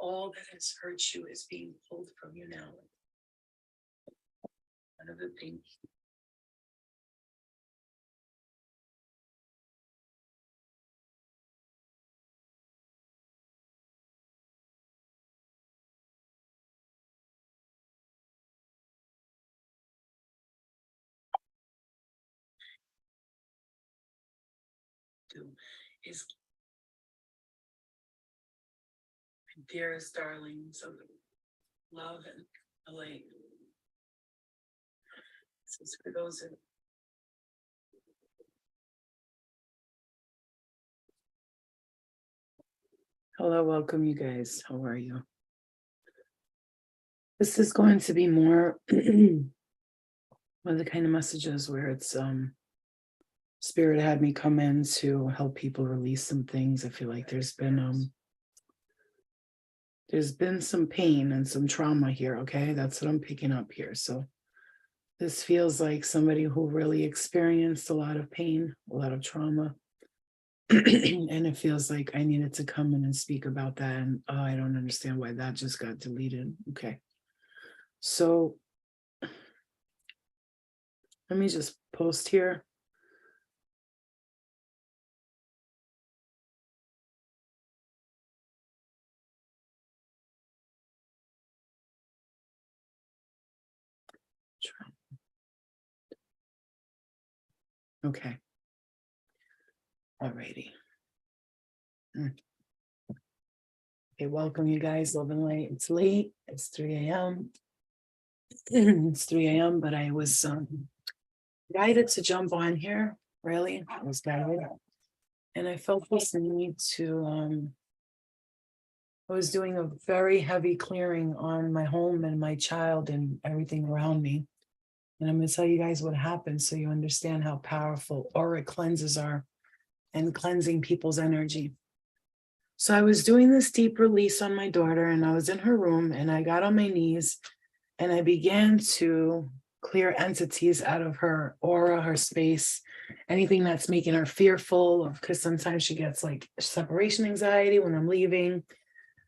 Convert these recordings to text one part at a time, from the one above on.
All that has hurt you is being pulled from you now. One of the things to do is, dearest darlings of love and light. This is for those in hello, welcome you guys. How are you? This is going to be more one of the kind of messages where it's Spirit had me come in to help people release some things. I feel like there's been some pain and some trauma here, okay? That's what I'm picking up here. So this feels like somebody who really experienced a lot of pain, a lot of trauma. And it feels like I needed to come in and speak about that. And I don't understand why that just got deleted. Okay. So let me just post here. Okay. Alrighty. Okay, welcome you guys, love and light. It's late, it's 3 a.m. It's 3 a.m., but I was guided to jump on here, really. I was guided. And I felt this need to, I was doing a very heavy clearing on my home and my child and everything around me. And I'm going to tell you guys what happened so you understand how powerful auric cleanses are and cleansing people's energy. So I was doing this deep release on my daughter, and I was in her room, and I got on my knees and I began to clear entities out of her aura, her space, anything that's making her fearful, because sometimes she gets like separation anxiety when I'm leaving.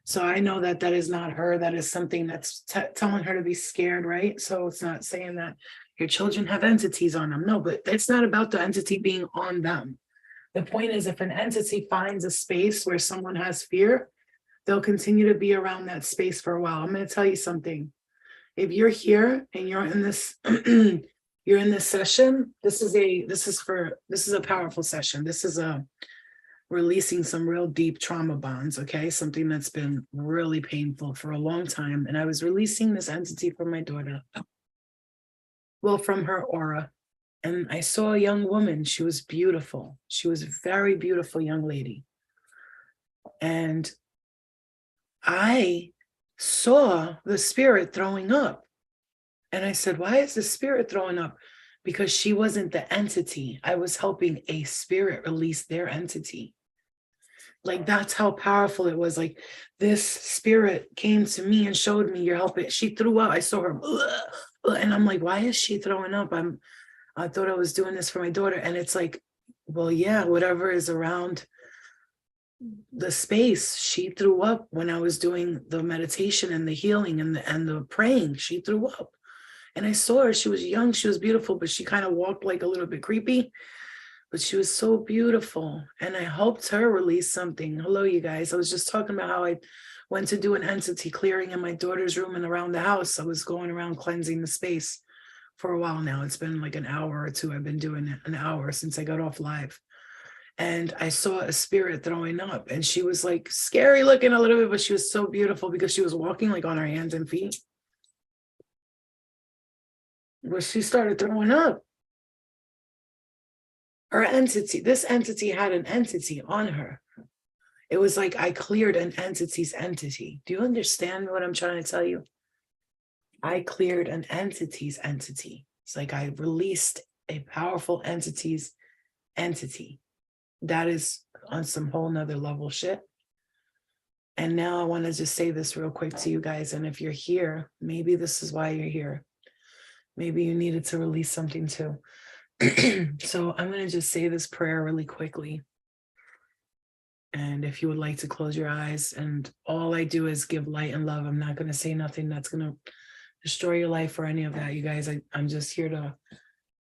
So I know that that is not her. That is something that's telling her to be scared, right? So it's not saying that your children have entities on them. No, but it's not about the entity being on them. The point is, if an entity finds a space where someone has fear, they'll continue to be around that space for a while. I'm going to tell you something. If you're here and you're in this, you're in this session, this is a powerful session. This is a releasing some real deep trauma bonds, okay? Something that's been really painful for a long time. And I was releasing this entity from my daughter, well, from her aura. And I saw a young woman. She was beautiful. She was a very beautiful young lady. And I saw the spirit throwing up. And I said, why is the spirit throwing up? Because she wasn't the entity. I was helping a spirit release their entity. Like, that's how powerful it was. Like, this spirit came to me and showed me, you're helping. She threw up. I saw her. And I'm like, why is she throwing up? I thought I was doing this for my daughter. And it's like, well, yeah, whatever is around the space. She threw up when I was doing the meditation and the healing and the praying. She threw up. And I saw her. She was young. She was beautiful, but she kind of walked like a little bit creepy. But she was so beautiful. And I helped her release something. Hello, you guys. I was just talking about how I went to do an entity clearing in my daughter's room and around the house. I was going around cleansing the space for a while now. It's been like an hour or two. I've been doing it, an hour since I got off live. And I saw a spirit throwing up, and she was like scary looking a little bit, but she was so beautiful because she was walking like on her hands and feet. But she started throwing up. Her entity, this entity had an entity on her. It was like I cleared an entity's entity. Do you understand what I'm trying to tell you? I cleared an entity's entity. It's like I released a powerful entity's entity. That is on some whole nother level shit. And now I want to just say this real quick to you guys. And if you're here, maybe this is why you're here. Maybe you needed to release something too. So I'm going to just say this prayer really quickly. And if you would like to close your eyes, and all I do is give light and love. I'm not going to say nothing that's going to destroy your life or any of that, you guys. I'm just here to,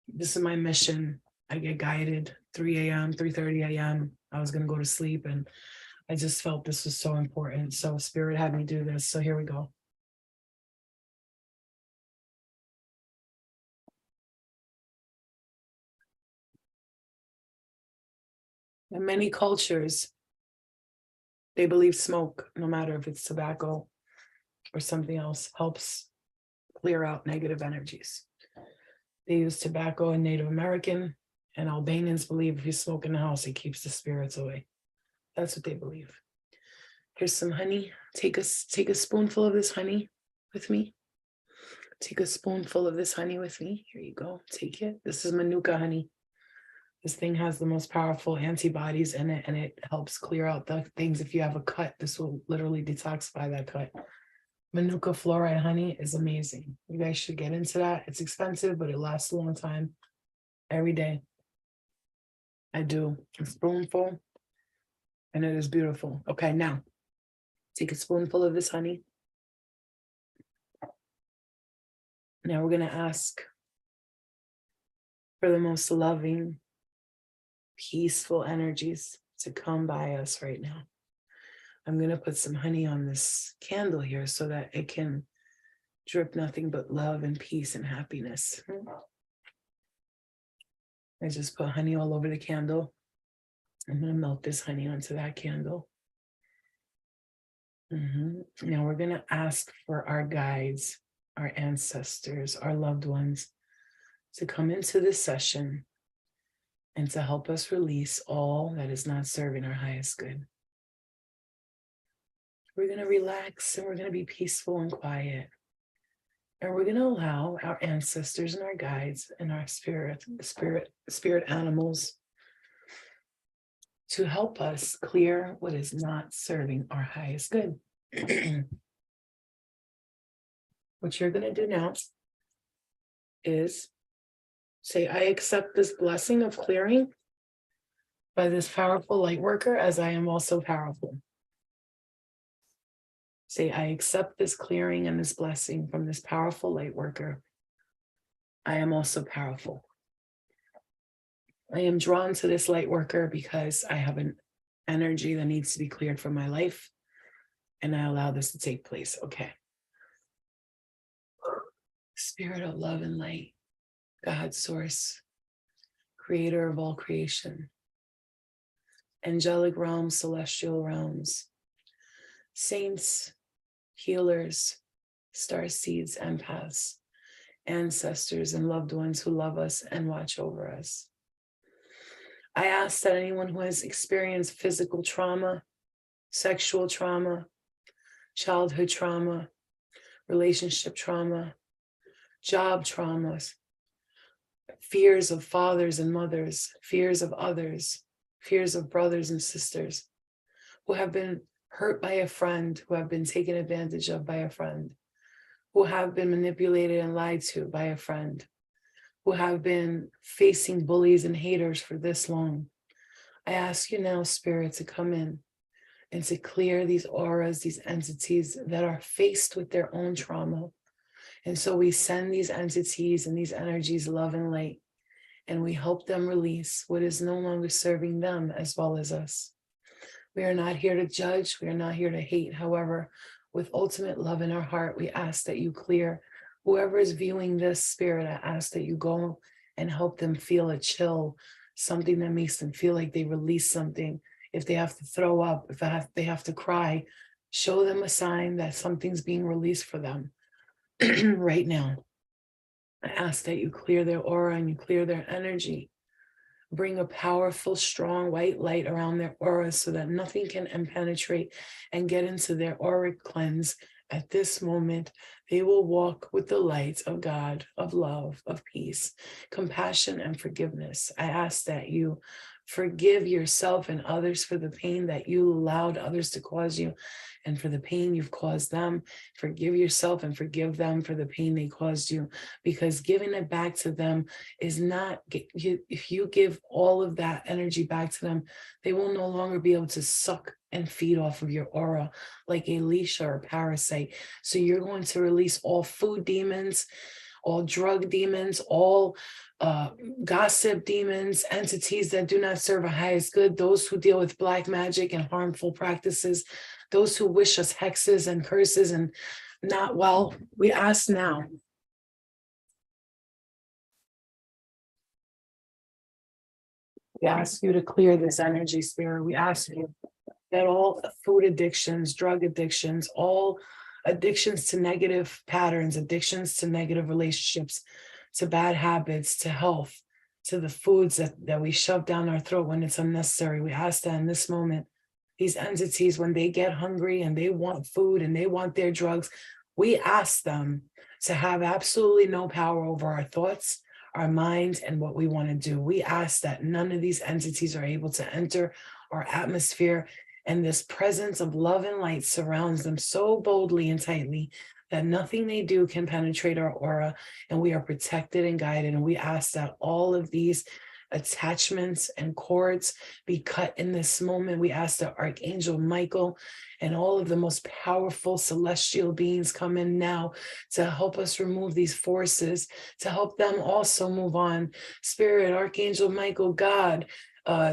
this is my mission. I get guided 3 a.m., 3:30 a.m. I was going to go to sleep, and I just felt this was so important. So Spirit had me do this. So here we go. In many cultures, they believe smoke, no matter if it's tobacco or something else, helps clear out negative energies. They use tobacco in Native American, and Albanians believe if you smoke in the house, it keeps the spirits away. That's what they believe. Here's some honey. Take a spoonful of this honey with me. Take a spoonful of this honey with me. Here you go. Take it. This is Manuka honey. This thing has the most powerful antibodies in it, and it helps clear out the things. If you have a cut, this will literally detoxify that cut. Manuka fluoride honey is amazing. You guys should get into that. It's expensive, but it lasts a long time. Every day I do a spoonful, and it is beautiful. Okay, now take a spoonful of this honey. Now we're going to ask for the most loving, peaceful energies to come by us right now. I'm going to put some honey on this candle here so that it can drip nothing but love and peace and happiness. I just put honey all over the candle. I'm going to melt this honey onto that candle. Now we're going to ask for our guides, our ancestors, our loved ones to come into this session and to help us release all that is not serving our highest good. We're going to relax, and we're going to be peaceful and quiet. And we're going to allow our ancestors and our guides and our spirit animals to help us clear what is not serving our highest good. What you're going to do now is say, I accept this blessing of clearing by this powerful light worker, as I am also powerful. Say, I accept this clearing and this blessing from this powerful light worker. I am also powerful. I am drawn to this light worker because I have an energy that needs to be cleared from my life, and I allow this to take place. Okay. Spirit of love and light, God source, creator of all creation, angelic realms, celestial realms, saints, healers, star seeds, empaths, ancestors, and loved ones who love us and watch over us. I ask that anyone who has experienced physical trauma, sexual trauma, childhood trauma, relationship trauma, job traumas, fears of fathers and mothers, fears of others, fears of brothers and sisters, who have been hurt by a friend, who have been taken advantage of by a friend, who have been manipulated and lied to by a friend, who have been facing bullies and haters for this long. I ask you now, Spirit, to come in and to clear these auras, these entities that are faced with their own trauma. And so we send these entities and these energies love and light, and we help them release what is no longer serving them as well as us. We are not here to judge. We are not here to hate. However, with ultimate love in our heart, we ask that you clear whoever is viewing this, Spirit. I ask that you go and help them feel a chill, something that makes them feel like they release something. If they have to throw up, if they have to cry, show them a sign that something's being released for them right now. I ask that you clear their aura and you clear their energy. Bring a powerful, strong white light around their aura so that nothing can penetrate and get into their auric cleanse. At this moment, they will walk with the light of God, of love, of peace, compassion, and forgiveness. I ask that you Forgive yourself and others for the pain that you allowed others to cause you and for the pain you've caused them. Forgive yourself and forgive them for the pain they caused you, because giving it back to them is not, if you give all of that energy back to them, they will no longer be able to suck and feed off of your aura like a leash or a parasite. So you're going to release all food demons, all drug demons, all gossip demons, entities that do not serve a highest good, those who deal with black magic and harmful practices, those who wish us hexes and curses and not well. We ask now. We ask you to clear this energy, spirit. We ask you that all food addictions, drug addictions, all addictions to negative patterns, addictions to negative relationships, to bad habits, to health, to the foods that we shove down our throat when it's unnecessary. We ask that in this moment, these entities, when they get hungry and they want food and they want their drugs, we ask them to have absolutely no power over our thoughts, our minds, and what we want to do. We ask that none of these entities are able to enter our atmosphere, and this presence of love and light surrounds them so boldly and tightly that nothing they do can penetrate our aura, and we are protected and guided. And we ask that all of these attachments and cords be cut in this moment. We ask that Archangel Michael and all of the most powerful celestial beings come in now to help us remove these forces, to help them also move on. Spirit, Archangel Michael, God,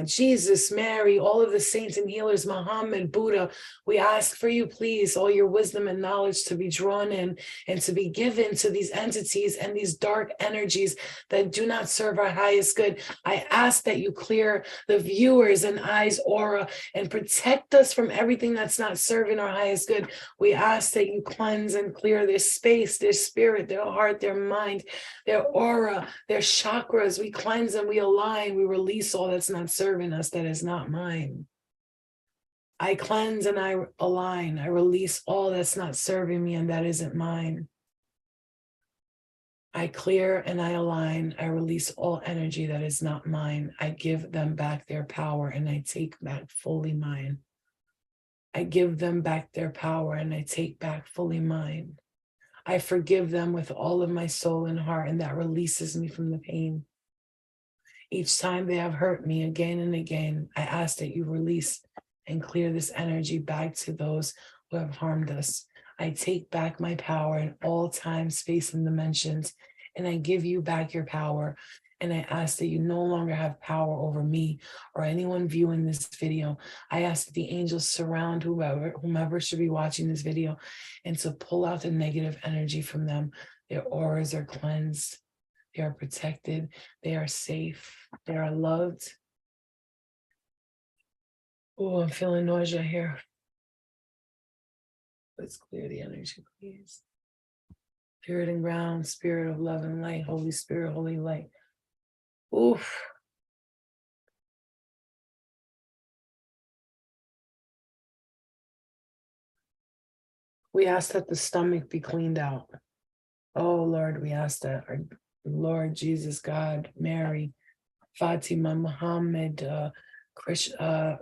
Jesus, Mary, all of the saints and healers, Muhammad, Buddha, we ask for you, please, all your wisdom and knowledge to be drawn in and to be given to these entities and these dark energies that do not serve our highest good. I ask that you clear the viewers and eyes aura and protect us from everything that's not serving our highest good. We ask that you cleanse and clear their space, their spirit, their heart, their mind, their aura, their chakras. We cleanse and we align, we release all that's not serving us, that is not mine. I cleanse and I align. I release all that's not serving me and that isn't mine. I clear and I align. I release all energy that is not mine. I give them back their power and I take back fully mine. I give them back their power and I take back fully mine. I forgive them with all of my soul and heart, and that releases me from the pain. Each time they have hurt me again and again, I ask that you release and clear this energy back to those who have harmed us. I take back my power in all time, space, and dimensions, and I give you back your power. And I ask that you no longer have power over me or anyone viewing this video. I ask that the angels surround whomever should be watching this video, and to pull out the negative energy from them. Their auras are cleansed. They are protected. They are safe. They are loved. Oh, I'm feeling nausea here. Let's clear the energy, please. Spirit and ground, spirit of love and light, Holy Spirit, holy light. Oof. We ask that the stomach be cleaned out. Oh, Lord, we ask that our Lord Jesus, God, Mary, Fatima, Muhammad, Krishna,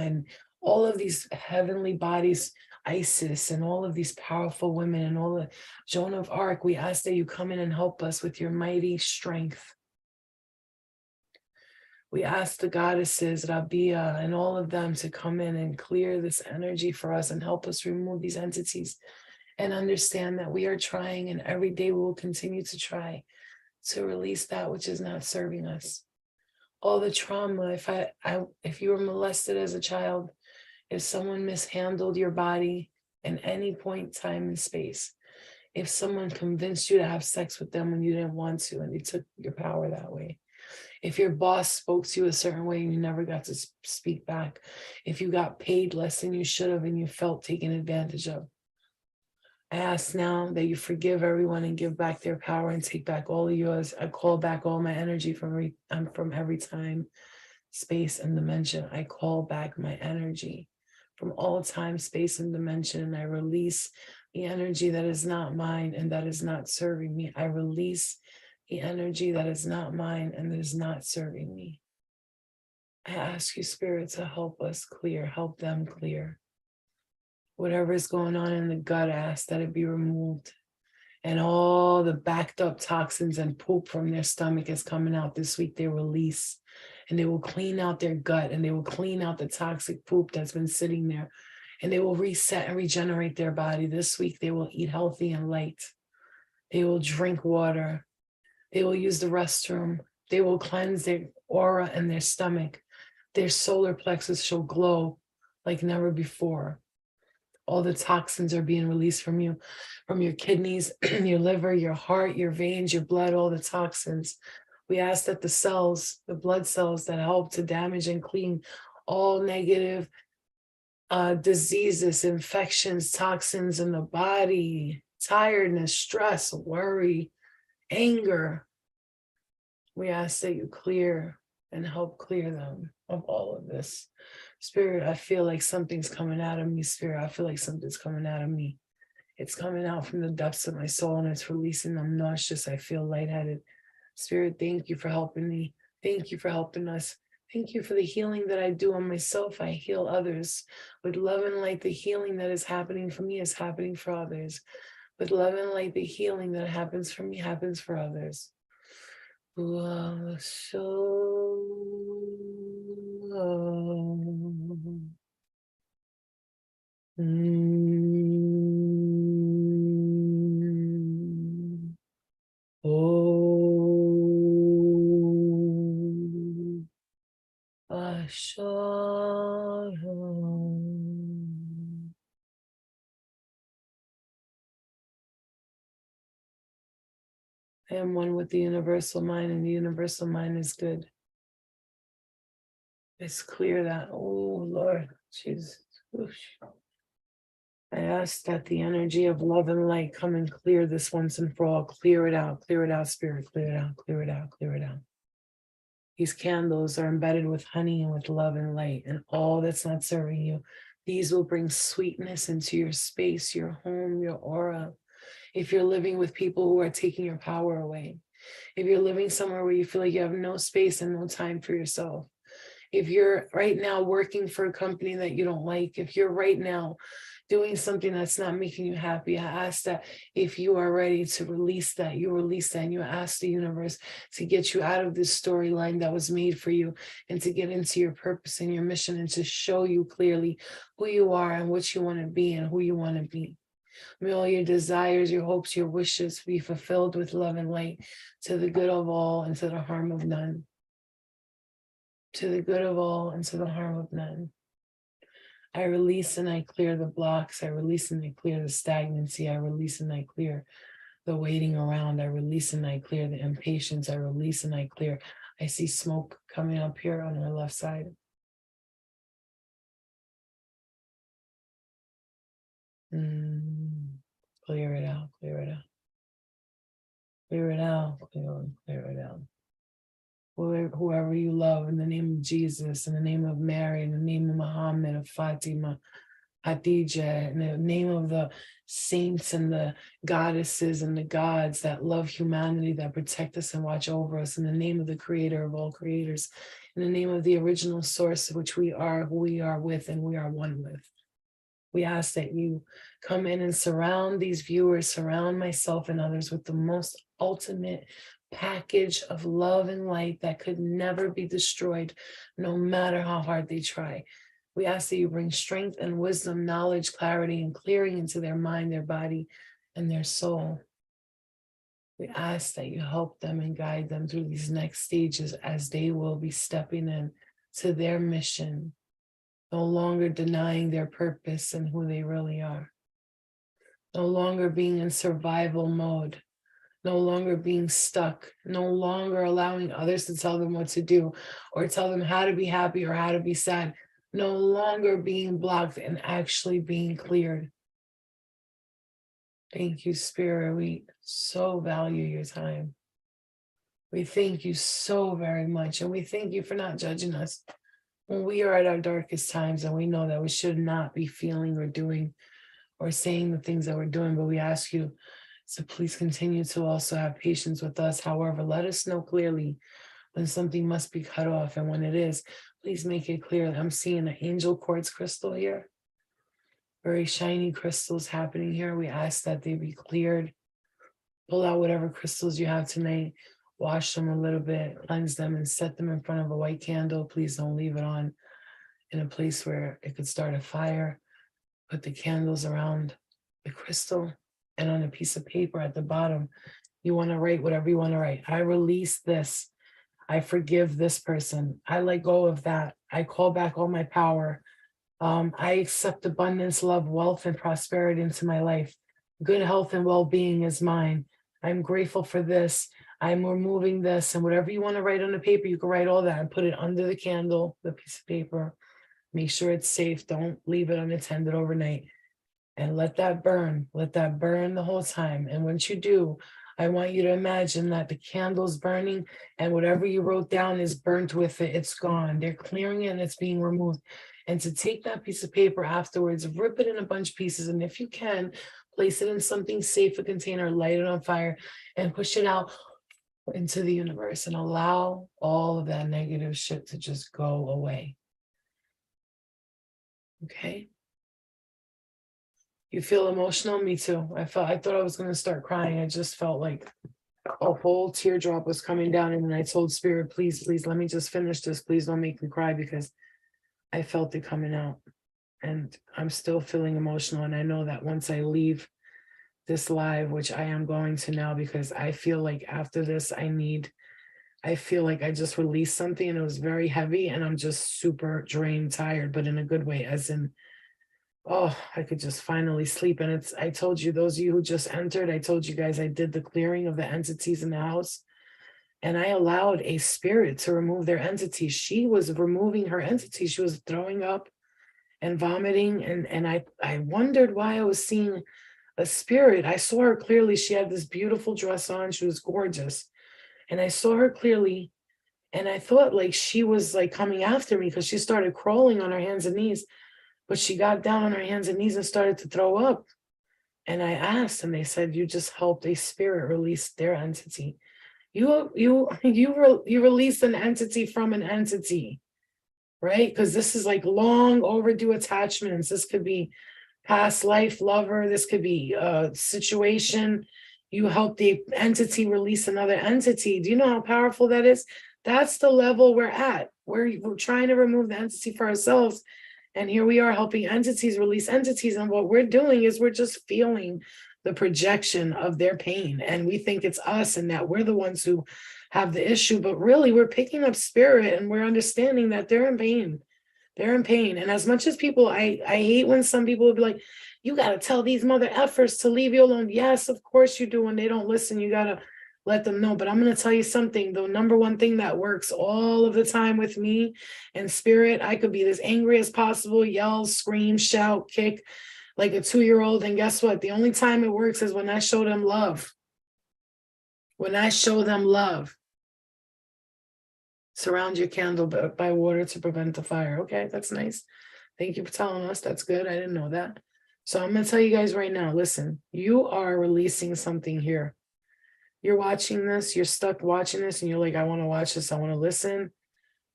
and all of these heavenly bodies, Isis, and all of these powerful women, and all the Joan of Arc, we ask that you come in and help us with your mighty strength. We ask the goddesses, Rabia, and all of them to come in and clear this energy for us and help us remove these entities, and understand that we are trying, and every day we will continue to try to release that which is not serving us. All the trauma, if you were molested as a child, if someone mishandled your body in any point, time, and space, if someone convinced you to have sex with them when you didn't want to and they took your power that way, if your boss spoke to you a certain way and you never got to speak back, if you got paid less than you should have and you felt taken advantage of, I ask now that you forgive everyone and give back their power and take back all of yours. I call back all my energy from every time, space, and dimension. I call back my energy from all time, space, and dimension. And I release the energy that is not mine and that is not serving me. I release the energy that is not mine and that is not serving me. I ask you, Spirit, to help us clear, help them clear. Whatever is going on in the gut, I ask that it be removed. And all the backed up toxins and poop from their stomach is coming out this week. They release and they will clean out their gut and they will clean out the toxic poop that's been sitting there. And they will reset and regenerate their body. This week, they will eat healthy and light. They will drink water. They will use the restroom. They will cleanse their aura and their stomach. Their solar plexus shall glow like never before. All the toxins are being released from you, from your kidneys, your liver, your heart, your veins, your blood, all the toxins. We ask that the cells, the blood cells that help to damage and clean all negative diseases, infections, toxins in the body, tiredness, stress, worry, anger. We ask that you clear and help clear them of all of this. Spirit, I feel like something's coming out of me. Spirit, I feel like something's coming out of me. It's coming out from the depths of my soul and it's releasing. I'm nauseous. I feel lightheaded. Spirit, thank you for helping me. Thank you for helping us. Thank you for the healing that I do on myself. I heal others with love and light. The healing that is happening for me is happening for others. With love and light, the healing that happens for me happens for others. I am one with the universal mind, and the universal mind is good. It's clear that, oh Lord, Jesus. I ask that the energy of love and light come and clear this once and for all. Clear it out, Spirit, clear it out, clear it out, clear it out. These candles are embedded with honey and with love and light, and all that's not serving you. These will bring sweetness into your space, your home, your aura. If you're living with people who are taking your power away, if you're living somewhere where you feel like you have no space and no time for yourself, if you're right now working for a company that you don't like, if you're right now doing something that's not making you happy, I ask that if you are ready to release that, you release that, and you ask the universe to get you out of this storyline that was made for you and to get into your purpose and your mission and to show you clearly who you are and what you want to be and who you want to be. May all your desires, your hopes, your wishes be fulfilled with love and light to the good of all and to the harm of none. To the good of all and to the harm of none. I release and I clear the blocks. I release and I clear the stagnancy. I release and I clear the waiting around. I release and I clear the impatience. I release and I clear. I see smoke coming up here on our left side. Clear it out, clear it out. Clear it out, clear it out. Whoever you love, in the name of Jesus, in the name of Mary, in the name of Muhammad, of Fatima, Hadija, in the name of the saints and the goddesses and the gods that love humanity, that protect us and watch over us, in the name of the creator of all creators, in the name of the original source, which we are, who we are with, and we are one with. We ask that you come in and surround these viewers, surround myself and others with the most ultimate package of love and light that could never be destroyed, no matter how hard they try. We ask that you bring strength and wisdom, knowledge, clarity, and clearing into their mind, their body, and their soul. We ask that you help them and guide them through these next stages as they will be stepping in to their mission, no longer denying their purpose and who they really are, no longer being in survival mode, no longer being stuck, no longer allowing others to tell them what to do or tell them how to be happy or how to be sad, no longer being blocked and actually being cleared. Thank you, Spirit. We so value your time. We thank you so very much. And we thank you for not judging us when we are at our darkest times and we know that we should not be feeling or doing or saying the things that we're doing, but we ask you to please continue to also have patience with us. However, let us know clearly when something must be cut off, and when it is, Please make it clear. I'm seeing an angel quartz crystal here. Very shiny crystals happening here. We ask that they be cleared. Pull out whatever crystals you have tonight. Wash them a little bit, cleanse them, and set them in front of a white candle. Please don't leave it on in a place where it could start a fire. Put the candles around the crystal and on a piece of paper at the bottom. You want to write whatever you want to write. I release this. I forgive this person. I let go of that. I call back all my power. I accept abundance, love, wealth, and prosperity into my life. Good health and well-being is mine. I'm grateful for this. I'm removing this. And whatever you want to write on the paper, you can write all that and put it under the candle, the piece of paper. Make sure it's safe. Don't leave it unattended overnight. And let that burn. Let that burn the whole time. And once you do, I want you to imagine that the candle's burning and whatever you wrote down is burnt with it. It's gone. They're clearing it and it's being removed. And to take that piece of paper afterwards, rip it in a bunch of pieces. And if you can, place it in something safe, a container, light it on fire, and push it out into the universe and allow all of that negative shit to just go away. Okay? You feel emotional? Me too. I thought I was going to start crying. I just felt like a whole teardrop was coming down. And then I told Spirit, please, let me just finish this. Please don't make me cry, because I felt it coming out. And I'm still feeling emotional. And I know that once I leave this live, which I am going to now, because I feel like after this, I feel like I just released something and it was very heavy and I'm just super drained, tired, but in a good way, as in, oh, I could just finally sleep. And I told you, those of you who just entered, I told you guys I did the clearing of the entities in the house. And I allowed a spirit to remove their entity. She was removing her entity. She was throwing up and vomiting. And I wondered why I was seeing a spirit. I saw her clearly. She had this beautiful dress on. She was gorgeous. And I saw her clearly. And I thought like she was like coming after me, because she started crawling on her hands and knees. But she got down on her hands and knees and started to throw up. And I asked, and they said, you just helped a spirit release their entity. You release an entity from an entity, right? Because this is like long overdue attachments. This could be past life lover. This could be a situation. You help the entity release another entity. Do you know how powerful that is? That's the level we're at. We're trying to remove the entity for ourselves. And here we are helping entities release entities. And what we're doing is we're just feeling the projection of their pain. And we think it's us and that we're the ones who have the issue. But really, we're picking up spirit and we're understanding that they're in pain. They're in pain. And as much as people, I hate when some people will be like, you got to tell these mother effers to leave you alone. Yes, of course you do. When they don't listen, you got to let them know. But I'm going to tell you something. The number one thing that works all of the time with me and spirit, I could be as angry as possible, yell, scream, shout, kick like a 2-year-old. And guess what? The only time it works is when I show them love. When I show them love. Surround your candle by water to prevent the fire. Okay, that's nice. Thank you for telling us. That's good. I didn't know that. So I'm going to tell you guys right now, listen, you are releasing something here. You're watching this, you're stuck watching this, and you're like, I want to watch this, I want to listen.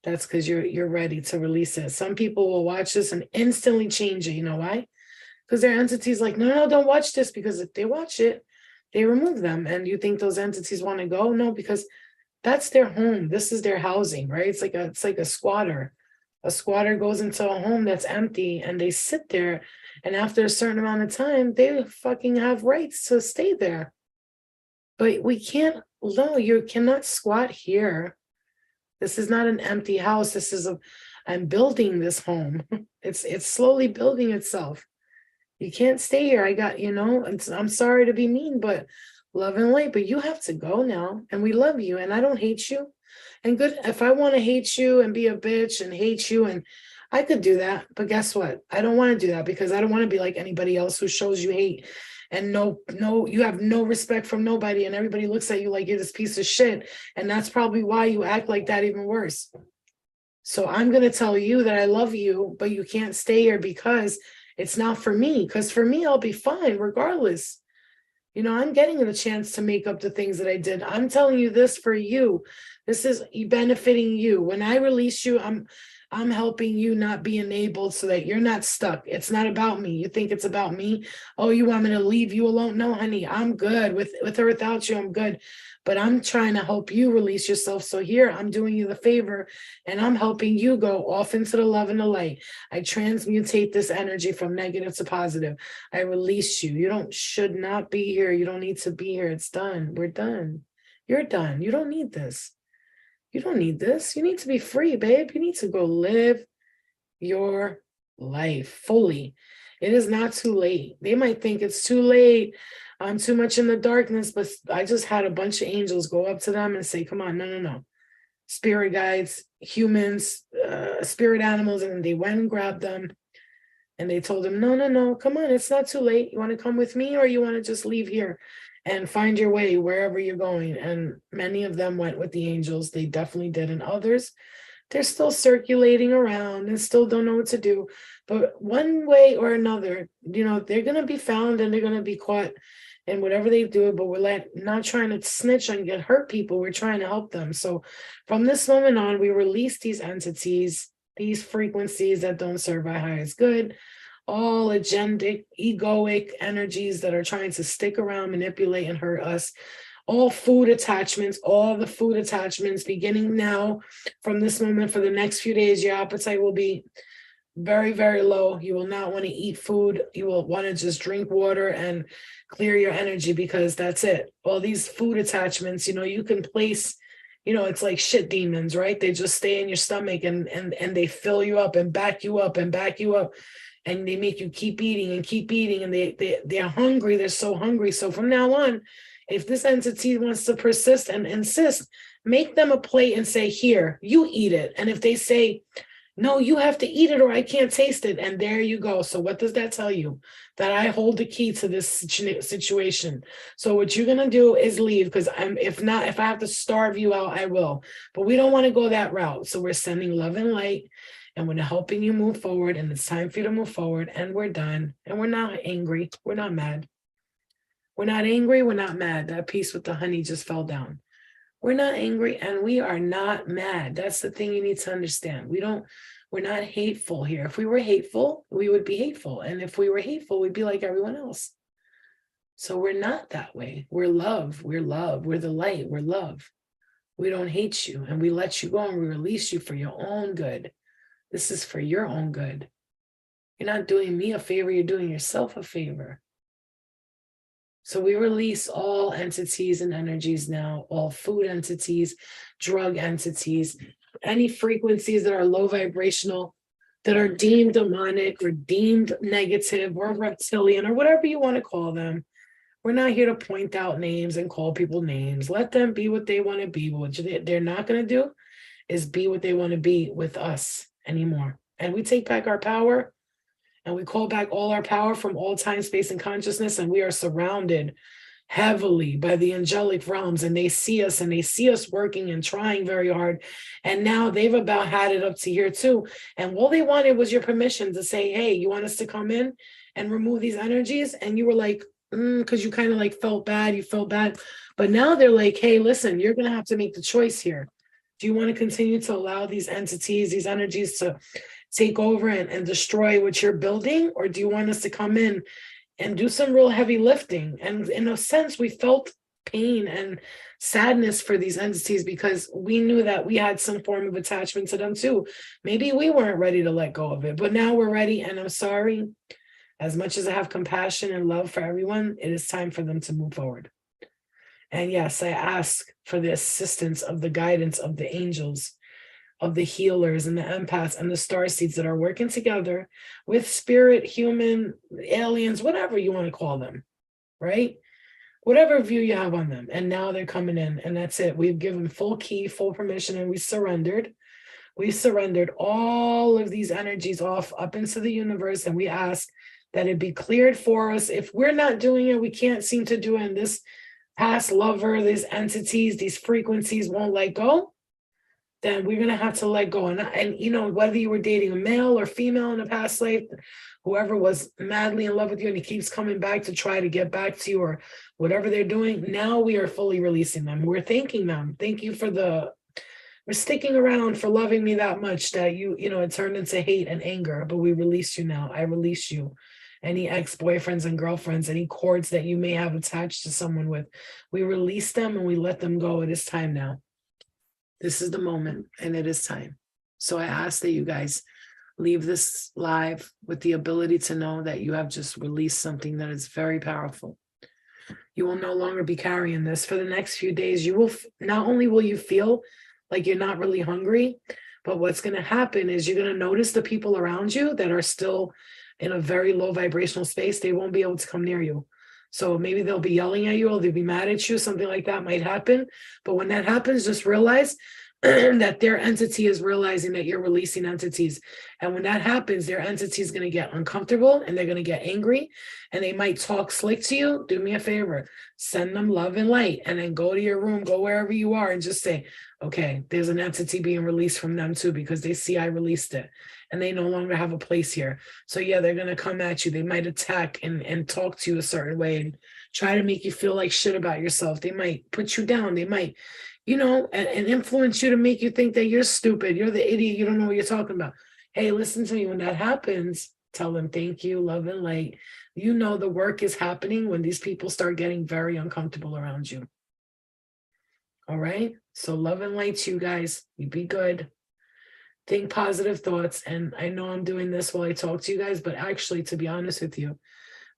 That's because you're ready to release it. Some people will watch this and instantly change it. You know why? Because their entity's like, no, don't watch this, because if they watch it, they remove them. And you think those entities want to go? No, because that's their home. This is their housing, right? It's like a squatter. A squatter goes into a home that's empty and they sit there. And after a certain amount of time, they fucking have rights to stay there. But we can't, no, you cannot squat here. This is not an empty house. I'm building this home. It's slowly building itself. You can't stay here. I'm sorry to be mean, but love and light, but you have to go now. And we love you. And I don't hate you. And good, if I want to hate you and be a bitch and hate you, and I could do that. But guess what? I don't want to do that, because I don't want to be like anybody else who shows you hate. And no, you have no respect from nobody, and everybody looks at you like you're this piece of shit. And that's probably why you act like that even worse. So I'm going to tell you that I love you, but you can't stay here because it's not for me. Because for me, I'll be fine regardless. I'm getting a chance to make up the things that I did. I'm telling you this for you. This is benefiting you. When I release you, I'm helping you not be enabled so that you're not stuck. It's not about me. You think it's about me? Oh, you want me to leave you alone? No, honey, I'm good with or without you. I'm good. But I'm trying to help you release yourself. So here I'm doing you the favor and I'm helping you go off into the love and the light. I transmutate this energy from negative to positive. I release you. You should not be here. You don't need to be here. It's done. We're done. You're done. You don't need this. You don't need this. You need to be free, babe. You need to go live your life fully. It is not too late. They might think it's too late. I'm too much in the darkness, but I just had a bunch of angels go up to them and say, come on, no. Spirit guides, humans, spirit animals, and they went and grabbed them. And they told him, no, come on, it's not too late. You want to come with me or you want to just leave here and find your way wherever you're going? And many of them went with the angels. They definitely did. And others, they're still circulating around and still don't know what to do. But one way or another, they're going to be found and they're going to be caught in whatever they do. But we're not trying to snitch and get hurt people. We're trying to help them. So from this moment on, we release these entities, these frequencies that don't serve our highest good, all agendic, egoic energies that are trying to stick around, manipulate, and hurt us. All food attachments, all the food attachments, beginning now from this moment for the next few days, your appetite will be very, very low. You will not want to eat food. You will want to just drink water and clear your energy because that's it. All these food attachments, you can place, it's like shit demons, right? They just stay in your stomach and they fill you up and back you up and back you up. And they make you keep eating and they're hungry. They're so hungry. So from now on, if this entity wants to persist and insist, make them a plate and say, here, you eat it. And if they say, no, you have to eat it or I can't taste it. And there you go. So what does that tell you? That I hold the key to this situation. So what you're going to do is leave because if I have to starve you out, I will. But we don't want to go that route. So we're sending love and light. And we're helping you move forward, and it's time for you to move forward, and we're done. And we're not angry. We're not mad. We're not angry. We're not mad. That piece with the honey just fell down. We're not angry, and we are not mad. That's the thing you need to understand. We're not hateful here. If we were hateful, we would be hateful. And if we were hateful, we'd be like everyone else. So we're not that way. We're love. We're love. We're the light. We're love. We don't hate you, and we let you go, and we release you for your own good. This is for your own good. You're not doing me a favor, you're doing yourself a favor. So we release all entities and energies now, all food entities, drug entities, any frequencies that are low vibrational, that are deemed demonic or deemed negative or reptilian or whatever you want to call them. We're not here to point out names and call people names. Let them be what they want to be. What they're not going to do is be what they want to be with us anymore. And we take back our power and we call back all our power from all time, space, and consciousness. And we are surrounded heavily by the angelic realms, and they see us working and trying very hard. And now they've about had it up to here too. And all they wanted was your permission to say, hey, you want us to come in and remove these energies? And you were like, because you kind of like felt bad. You felt bad. But now they're like, hey, listen, you're going to have to make the choice here. Do you want to continue to allow these entities, these energies to take over and destroy what you're building? Or do you want us to come in and do some real heavy lifting? And in a sense, we felt pain and sadness for these entities because we knew that we had some form of attachment to them too. Maybe we weren't ready to let go of it, but now we're ready. And I'm sorry, as much as I have compassion and love for everyone, it is time for them to move forward. And yes, I ask for the assistance of the guidance of the angels, of the healers and the empaths and the starseeds that are working together with spirit, human, aliens, whatever you want to call them, right? Whatever view you have on them. And now they're coming in, and that's it. We've given full key, full permission, and we surrendered. We surrendered all of these energies off up into the universe, and we ask that it be cleared for us. If we're not doing it, we can't seem to do it, and this past lover, these entities, these frequencies won't let go, then we're going to have to let go. And whether you were dating a male or female in a past life, whoever was madly in love with you and he keeps coming back to try to get back to you or whatever they're doing, now we are fully releasing them. We're thanking them. Thank you for the We're sticking around for loving me that much that it turned into hate and anger, but we release you now. I release you. Any ex-boyfriends and girlfriends, any cords that you may have attached to someone with, we release them and we let them go. It is time now. This is the moment and it is time. So I ask that you guys leave this live with the ability to know that you have just released something that is very powerful. You will no longer be carrying this for the next few days. You will not only will you feel like you're not really hungry, but what's going to happen is you're going to notice the people around you that are still in a very low vibrational space. They won't be able to come near you. So maybe they'll be yelling at you or they'll be mad at you. Something like that might happen. But when that happens, just realize that their entity is realizing that you're releasing entities. And when that happens, their entity is going to get uncomfortable and they're going to get angry and they might talk slick to you. Do me a favor, send them love and light, and then go to your room, go wherever you are and just say, okay, there's an entity being released from them too, because they see I released it and they no longer have a place here. So yeah, they're going to come at you. They might attack and talk to you a certain way and try to make you feel like shit about yourself. They might put you down. They might, and influence you to make you think that you're stupid. You're the idiot. You don't know what you're talking about. Hey, listen to me. When that happens, tell them thank you, love and light. The work is happening when these people start getting very uncomfortable around you. All right. So love and light to you guys. You be good. Think positive thoughts. And I know I'm doing this while I talk to you guys, but actually, to be honest with you,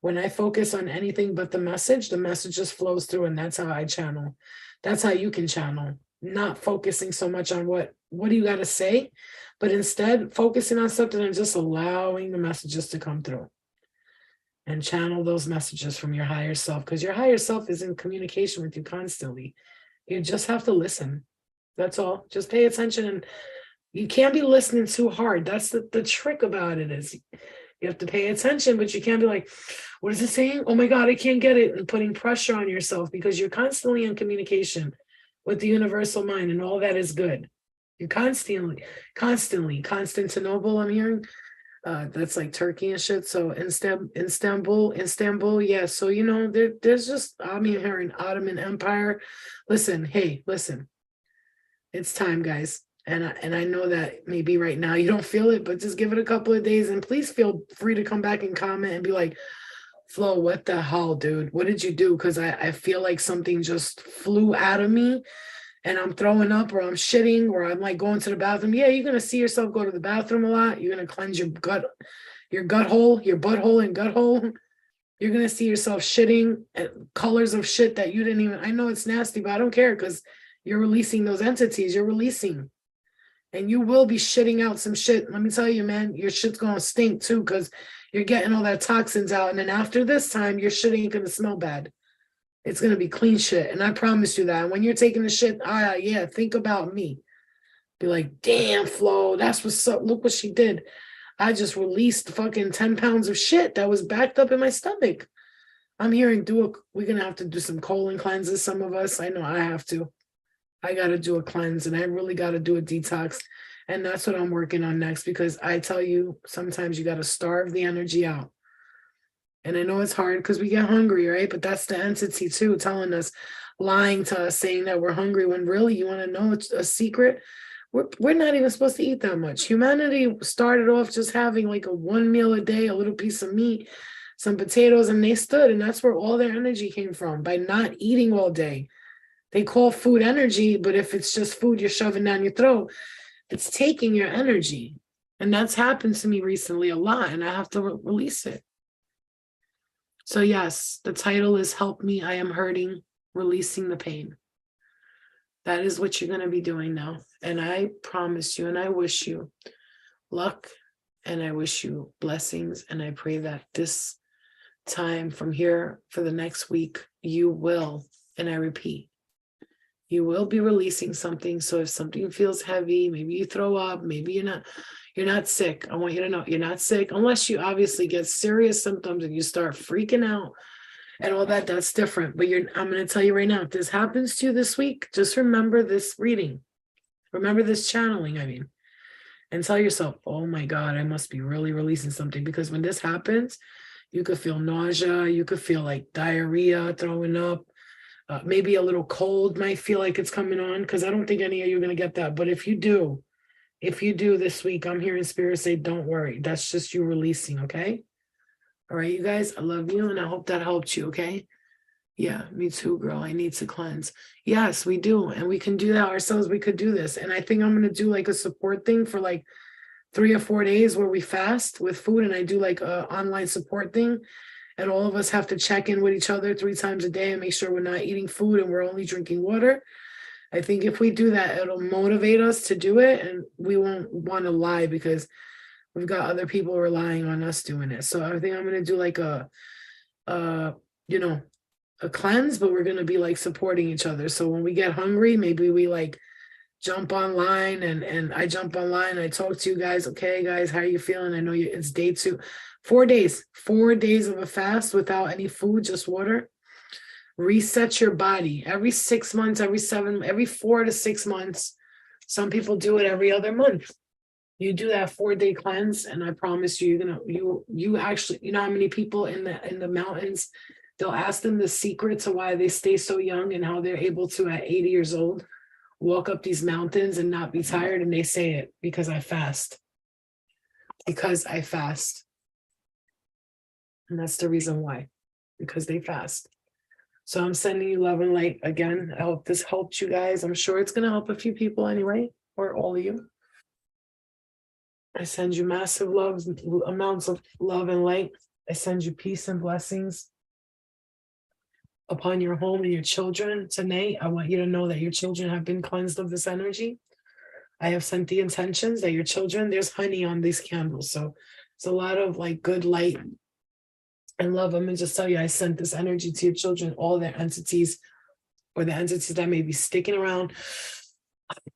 when I focus on anything but the message just flows through, and that's how I channel. That's how you can channel, not focusing so much on what do you got to say, but instead focusing on something and just allowing the messages to come through and channel those messages from your higher self, because your higher self is in communication with you constantly. You just have to listen. That's all. Just pay attention, and you can't be listening too hard. That's the trick about it is you have to pay attention, but you can't be like, what is it saying? Oh my God, I can't get it. And putting pressure on yourself, because you're constantly in communication with the universal mind, and all that is good. You're constantly, Constantinople, I'm hearing, that's like Turkey and shit. So Istanbul, yeah. So, there's just, I'm hearing Ottoman Empire. Listen, it's time, guys. And I know that maybe right now you don't feel it, but just give it a couple of days, and please feel free to come back and comment and be like, Flo, what the hell, dude? What did you do? Because I feel like something just flew out of me and I'm throwing up or I'm shitting or I'm like going to the bathroom. Yeah, you're going to see yourself go to the bathroom a lot. You're going to cleanse your gut hole, your butthole and gut hole. You're going to see yourself shitting at colors of shit that you didn't even, I know it's nasty, but I don't care, because you're releasing those entities. You're releasing. And you will be shitting out some shit. Let me tell you, man, your shit's going to stink too, because you're getting all that toxins out. And then after this time, your shit ain't going to smell bad. It's going to be clean shit. And I promise you that. And when you're taking the shit, yeah, think about me. Be like, damn, Flo, that's what's up. Look what she did. I just released fucking 10 pounds of shit that was backed up in my stomach. I'm hearing we're going to have to do some colon cleanses, some of us. I know I have to. I got to do a cleanse, and I really got to do a detox. And that's what I'm working on next, because I tell you, sometimes you got to starve the energy out. And I know it's hard because we get hungry, right? But that's the entity too, telling us, lying to us, saying that we're hungry, when really, you want to know it's a secret? We're not even supposed to eat that much. Humanity started off just having like a one meal a day, a little piece of meat, some potatoes, and they stood. And that's where all their energy came from, by not eating all day. They call food energy, but if it's just food you're shoving down your throat, it's taking your energy. And that's happened to me recently a lot, and I have to release it. So yes, the title is Help Me, I Am Hurting, Releasing the Pain. That is what you're going to be doing now. And I promise you, and I wish you luck, and I wish you blessings, and I pray that this time from here for the next week, you will, and I repeat, you will be releasing something. So if something feels heavy, maybe you throw up, maybe you're not sick. I want you to know you're not sick, unless you obviously get serious symptoms and you start freaking out and all that. That's different. But I'm going to tell you right now, if this happens to you this week, just remember this reading. Remember this channeling, and tell yourself, oh my God, I must be really releasing something. Because when this happens, you could feel nausea, you could feel like diarrhea, throwing up, maybe a little cold might feel like it's coming on, because I don't think any of you are going to get that. But if you do this week, I'm hearing spirit say, don't worry. That's just you releasing, okay? All right, you guys, I love you, and I hope that helped you, okay? Yeah, me too, girl. I need to cleanse. Yes, we do. And we can do that ourselves. We could do this. And I think I'm going to do like a support thing for like 3 or 4 days where we fast with food, and I do like a online support thing. And all of us have to check in with each other 3 times a day and make sure we're not eating food and we're only drinking water. I think if we do that, it'll motivate us to do it, and we won't want to lie because we've got other people relying on us doing it. So I think I'm going to do like you know, a cleanse, but we're going to be like supporting each other. So when we get hungry, maybe we like jump online, and I jump online, I talk to you guys. Okay, guys, how are you feeling? I know it's day 2, 4 days, 4 days of a fast without any food, just water. Reset your body every 6 months, every 4 to 6 months. Some people do it every other month. You do that 4-day cleanse, and I promise you, you actually, you know how many people in the mountains, they'll ask them the secret to why they stay so young and how they're able to at 80 years old walk up these mountains and not be tired, and they say it because I fast. Because I fast. And that's the reason why. Because they fast. So I'm sending you love and light again. I hope this helped you guys. I'm sure it's going to help a few people anyway, or all of you. I send you massive amounts of love and light. I send you peace and blessings upon your home and your children tonight. I want you to know that your children have been cleansed of this energy. I have sent the intentions that your children, there's honey on these candles. So it's a lot of like good light and love. I'm going to just tell you, I sent this energy to your children, all their entities, or the entities that may be sticking around,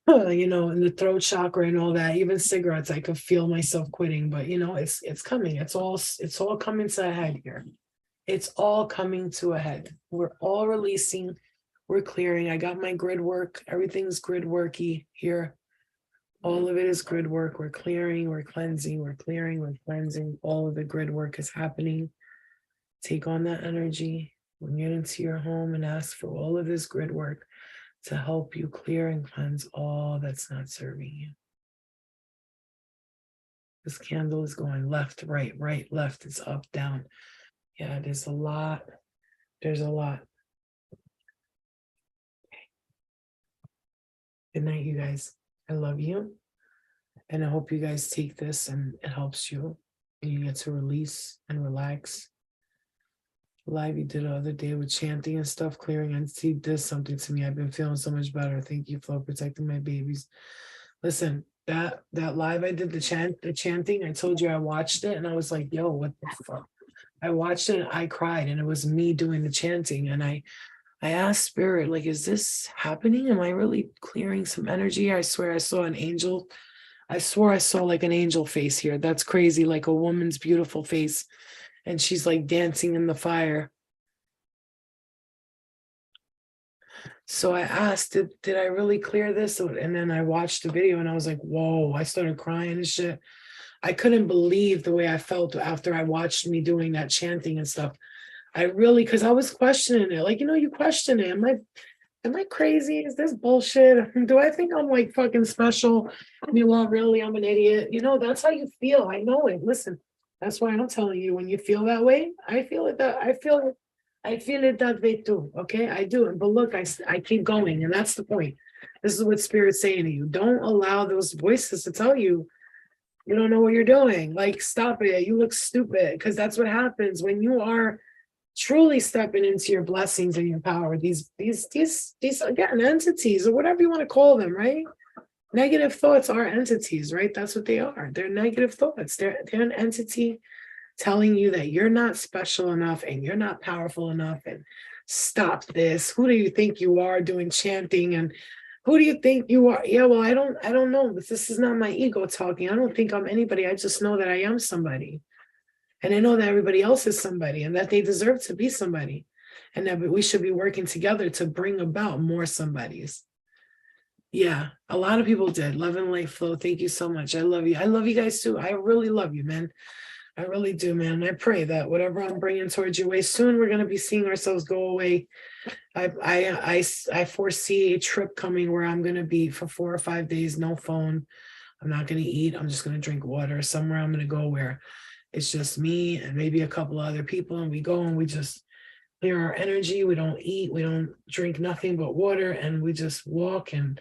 you know, in the throat chakra and all that. Even cigarettes, I could feel myself quitting, but you know, it's coming. It's all coming to a head here. It's all coming to a head. We're all releasing. We're clearing. I got my grid work. Everything's grid worky here. All of it is grid work. We're clearing, we're cleansing, we're clearing, we're cleansing. All of the grid work is happening. Take on that energy, bring it into your home, and ask for all of this grid work to help you clear and cleanse all that's not serving you. This candle is going left, right, right, left. It's up, down. Yeah, there's a lot. There's a lot. Good night, you guys. I love you. And I hope you guys take this and it helps you. And you get to release and relax. Live you did the other day with chanting and stuff, clearing entity, did something to me. I've been feeling so much better. Thank you, Flo, protecting my babies. Listen, that live I did the chanting, I told you I watched it and I was like, yo, what the fuck? I watched it and I cried, and it was me doing the chanting. And I asked spirit, like, is this happening? Am I really clearing some energy? I swear I saw an angel. I swore I saw like an angel face here. That's crazy, like a woman's beautiful face. And she's like dancing in the fire. So I asked, did I really clear this? And then I watched the video and I was like, whoa, I started crying and shit. I couldn't believe the way I felt after I watched me doing that chanting and stuff. I really, because I was questioning it. Like, you know, you question it. Am I crazy? Is this bullshit? Do I think I'm like fucking special? I mean, well, really, I'm an idiot. You know, that's how you feel. I know it. Listen, that's why I'm telling you, when you feel that way, I feel it that way too. Okay, I do it. But look, I keep going, and that's the point. This is what Spirit's saying to you. Don't allow those voices to tell you you don't know what you're doing. Like, stop it. You look stupid, because that's what happens when you are truly stepping into your blessings and your power. These again, entities, or whatever you want to call them, right? Negative thoughts are entities, right? That's what they are. They're negative thoughts. They're an entity telling you that you're not special enough and you're not powerful enough, and stop this. Who do you think you are doing chanting? And who do you think you are? Yeah, well, I don't know. This is not my ego talking. I don't think I'm anybody. I just know that I am somebody. And I know that everybody else is somebody, and that they deserve to be somebody. And that we should be working together to bring about more somebodies. Yeah, a lot of people did. Love and light flow. Thank you so much. I love you. I love you guys too. I really love you, man. I really do, man. I pray that whatever I'm bringing towards your way soon, we're going to be seeing ourselves go away. I foresee a trip coming where I'm going to be for 4 or 5 days, no phone. I'm not going to eat. I'm just going to drink water. Somewhere I'm going to go where it's just me and maybe a couple of other people. And we go and we just clear our energy. We don't eat. We don't drink nothing but water. And we just walk and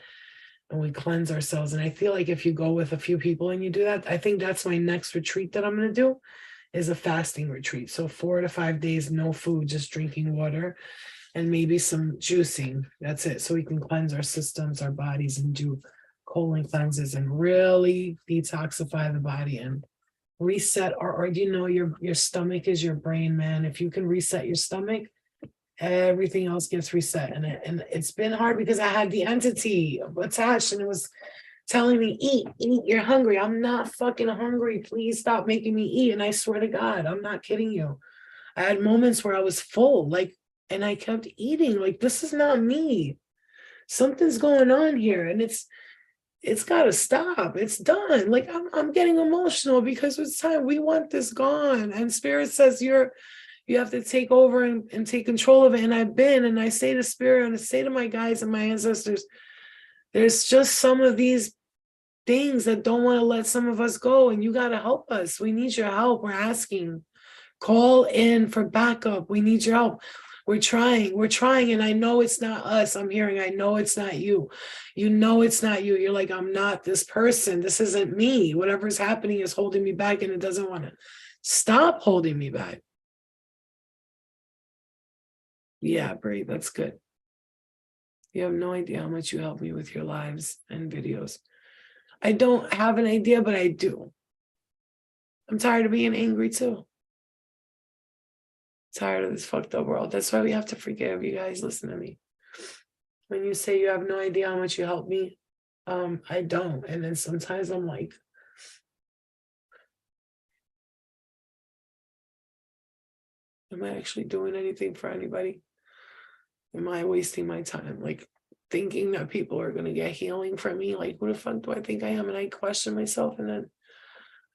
we cleanse ourselves. And I feel like if you go with a few people and you do that, I think that's my next retreat that I'm going to do is a fasting retreat. So 4 to 5 days, no food, just drinking water and maybe some juicing. That's it. So we can cleanse our systems, our bodies, and do colon cleanses and really detoxify the body and reset. Or do you know your stomach is your brain, man? If you can reset your stomach, everything else gets reset. And it's been hard because I had the entity attached and it was telling me, eat, you're hungry. I'm not fucking hungry. Please stop making me eat. And I swear to God, I'm not kidding you. I had moments where I was full, like, and I kept eating. Like, this is not me. Something's going on here. And it's got to stop. It's done. Like, I'm getting emotional because it's time. We want this gone. And Spirit says you have to take over and take control of it. And I say to Spirit and I say to my guides and my ancestors, there's just some of these things that don't want to let some of us go. And you got to help us. We need your help. We're asking. Call in for backup. We need your help. We're trying. And I know it's not us. I know it's not you. You know it's not you. You're like, I'm not this person. This isn't me. Whatever's happening is holding me back and it doesn't want to stop holding me back. Yeah, Brie, that's good. You have no idea how much you help me with your lives and videos. I don't have an idea, but I do. I'm tired of being angry too. Tired of this fucked up world. That's why we have to forgive. You guys, listen to me. When you say you have no idea how much you help me, I don't. And then sometimes I'm like, am I actually doing anything for anybody? Am I wasting my time? Like thinking that people are going to get healing from me? Like, who the fuck do I think I am? And I question myself and then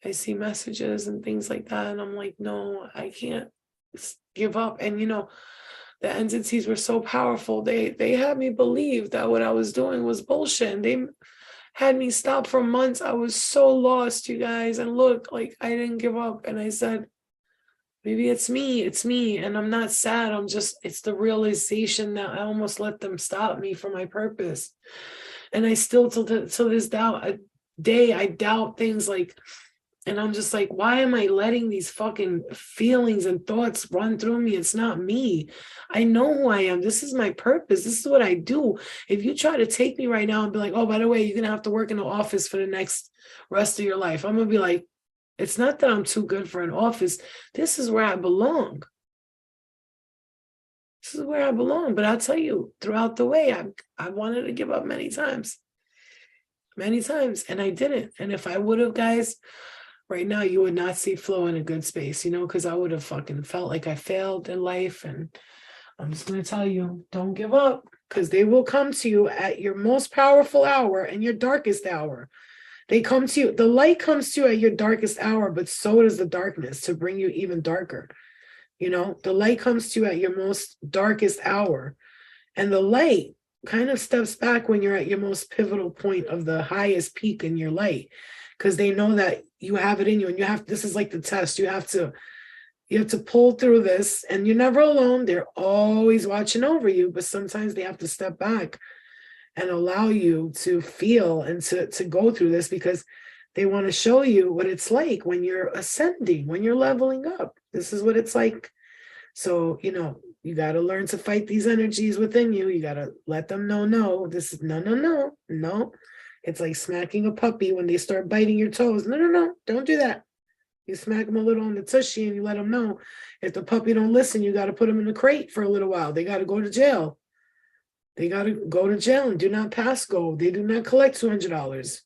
I see messages and things like that. And I'm like, no, I can't give up. And, you know, the entities were so powerful. They had me believe that what I was doing was bullshit. And they had me stop for months. I was so lost, you guys. And look, like I didn't give up. And I said, maybe it's me. And I'm not sad. It's the realization that I almost let them stop me from my purpose. And I still, till this day, I doubt things like, and I'm just like, why am I letting these fucking feelings and thoughts run through me? It's not me. I know who I am. This is my purpose. This is what I do. If you try to take me right now and be like, oh, by the way, you're going to have to work in the office for the next rest of your life, I'm going to be like, it's not that I'm too good for an office. This is where I belong. This is where I belong. But I'll tell you, throughout the way, I wanted to give up many times. And I didn't. And if I would have, guys, right now, you would not see Flo in a good space, you know, because I would have fucking felt like I failed in life. And I'm just going to tell you, don't give up, because they will come to you at your most powerful hour and your darkest hour. They come to you. The light comes to you at your darkest hour, but so does the darkness to bring you even darker. You know, the light comes to you at your most darkest hour. And the light kind of steps back when you're at your most pivotal point of the highest peak in your light, because they know that you have it in you, and this is like the test. You have to pull through this, and you're never alone. They're always watching over you, but sometimes they have to step back and allow you to feel and to go through this, because they want to show you what it's like when you're ascending, when you're leveling up. This is what it's like. So, you know, you got to learn to fight these energies within you. You got to let them know, no, this is no. It's like smacking a puppy when they start biting your toes. No, don't do that. You smack them a little on the tushy and you let them know. If the puppy don't listen, you got to put them in a crate for a little while. They got to go to jail. They got to go to jail and do not pass go. They do not collect $200.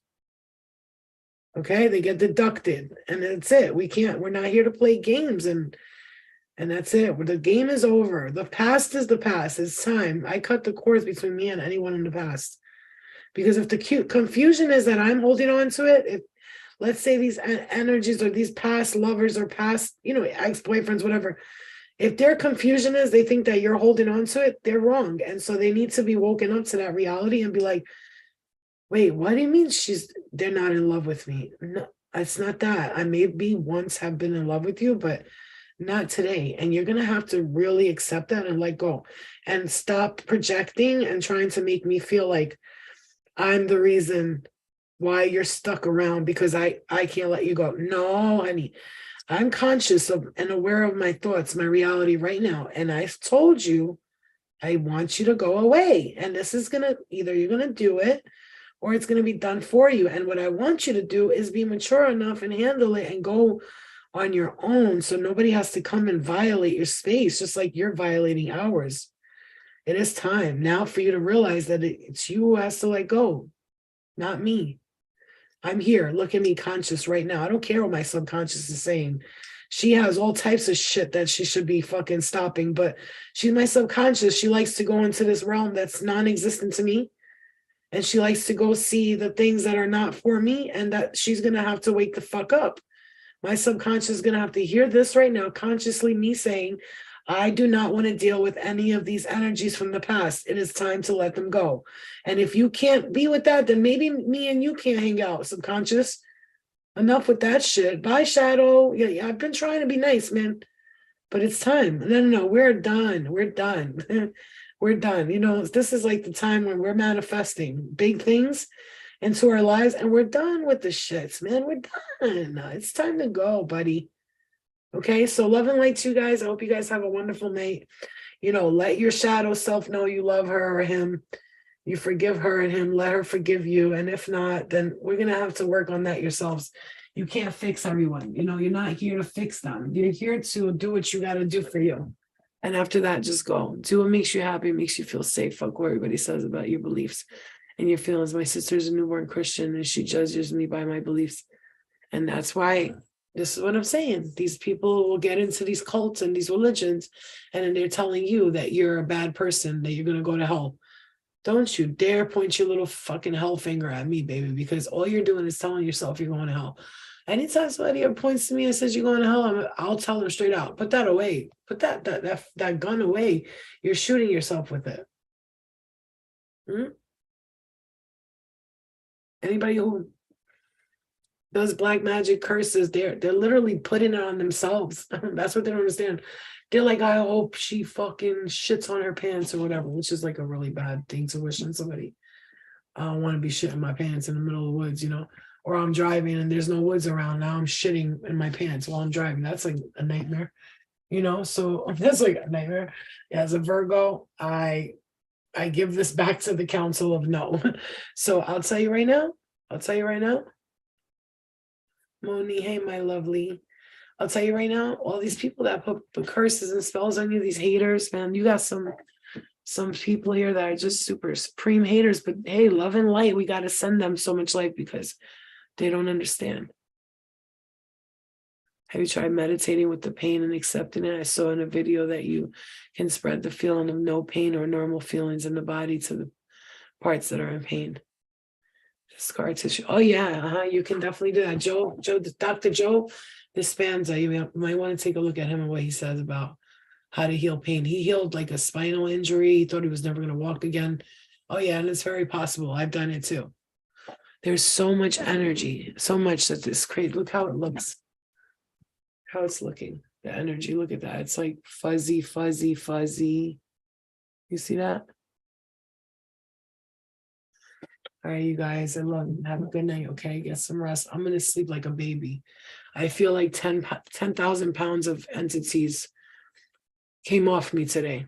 Okay, they get deducted, and that's it. We're not here to play games, and that's it. The game is over. The past is the past. It's time. I cut the cords between me and anyone in the past. Because if the confusion is that I'm holding on to it, let's say these energies or these past lovers or past, ex-boyfriends, whatever, if their confusion is they think that you're holding on to it, they're wrong. And so they need to be woken up to that reality and be like, wait, what do you mean they're not in love with me? No, it's not that. I maybe once have been in love with you, but not today. And you're going to have to really accept that and let go and stop projecting and trying to make me feel like I'm the reason why you're stuck around because I can't let you go. No, honey, I'm conscious of and aware of my thoughts, my reality right now. And I've told you, I want you to go away. And this is going to, either you're going to do it or it's going to be done for you. And what I want you to do is be mature enough and handle it and go on your own. So nobody has to come and violate your space, just like you're violating ours. It is time now for you to realize that it's you who has to let go, not me. I'm here. Look at me conscious right now. I don't care what my subconscious is saying. She has all types of shit that she should be fucking stopping, but she's my subconscious. She likes to go into this realm that's non-existent to me. And she likes to go see the things that are not for me, and that she's going to have to wake the fuck up. My subconscious is going to have to hear this right now, consciously me saying, I do not want to deal with any of these energies from the past. It is time to let them go. And if you can't be with that, then maybe me and you can't hang out, subconscious. Enough with that shit. Bye, Shadow. Yeah, I've been trying to be nice, man. But it's time. No, we're done. We're done. We're done. This is like the time when we're manifesting big things into our lives, and we're done with the shits, man. We're done. It's time to go, buddy. Okay, so love and light to you guys. I hope you guys have a wonderful night. Let your shadow self know you love her or him. You forgive her and him. Let her forgive you. And if not, then we're going to have to work on that yourselves. You can't fix everyone. You're not here to fix them. You're here to do what you got to do for you. And after that, just go. Do what makes you happy, makes you feel safe. Fuck what everybody says about your beliefs and your feelings. My sister's a newborn Christian and she judges me by my beliefs. And that's why this is what I'm saying. These people will get into these cults and these religions, and then they're telling you that you're a bad person, that you're going to go to hell. Don't you dare point your little fucking hell finger at me, baby, because all you're doing is telling yourself you're going to hell. Anytime somebody ever points to me and says you're going to hell, I'll tell them straight out, put that away. Put that gun away. You're shooting yourself with it. Anybody who does black magic curses, they're literally putting it on themselves. That's what they don't understand. They're like, I hope she fucking shits on her pants or whatever, which is like a really bad thing to wish on somebody. I don't want to be shitting my pants in the middle of the woods, or I'm driving and there's no woods around. Now I'm shitting in my pants while I'm driving. That's like a nightmare, so that's like a nightmare. As a Virgo, I give this back to the council of no. So I'll tell you right now, Moni, hey, my lovely. I'll tell you right now, all these people that put curses and spells on you, these haters, man, you got some people here that are just super supreme haters, but hey, love and light, we got to send them so much light because they don't understand. Have you tried meditating with the pain and accepting it? I saw in a video that you can spread the feeling of no pain or normal feelings in the body to the parts that are in pain. Scar tissue. Oh yeah, you can definitely do that. Dr. Joe Dispenza, you might want to take a look at him and what he says about how to heal pain. He healed like a spinal injury. He thought he was never going to walk again. Oh yeah, and it's very possible. I've done it too. There's so much energy, so much that this crazy. Look how it looks. How it's looking. The energy. Look at that. It's like fuzzy, fuzzy, fuzzy. You see that? All right, you guys, I love you. Have a good night, okay? Get some rest. I'm going to sleep like a baby. I feel like 10,000 pounds of entities came off me today.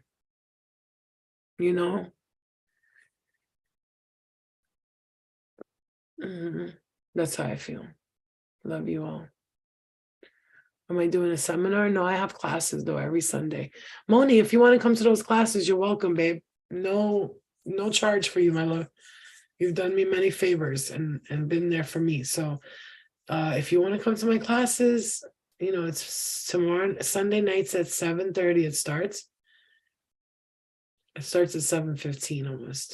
That's how I feel. Love you all. Am I doing a seminar? No, I have classes, though, every Sunday. Moni, if you want to come to those classes, you're welcome, babe. No charge for you, my love. You've done me many favors and been there for me. So if you want to come to my classes, it's tomorrow, Sunday nights at 7:30 it starts. It starts at 7:15 almost.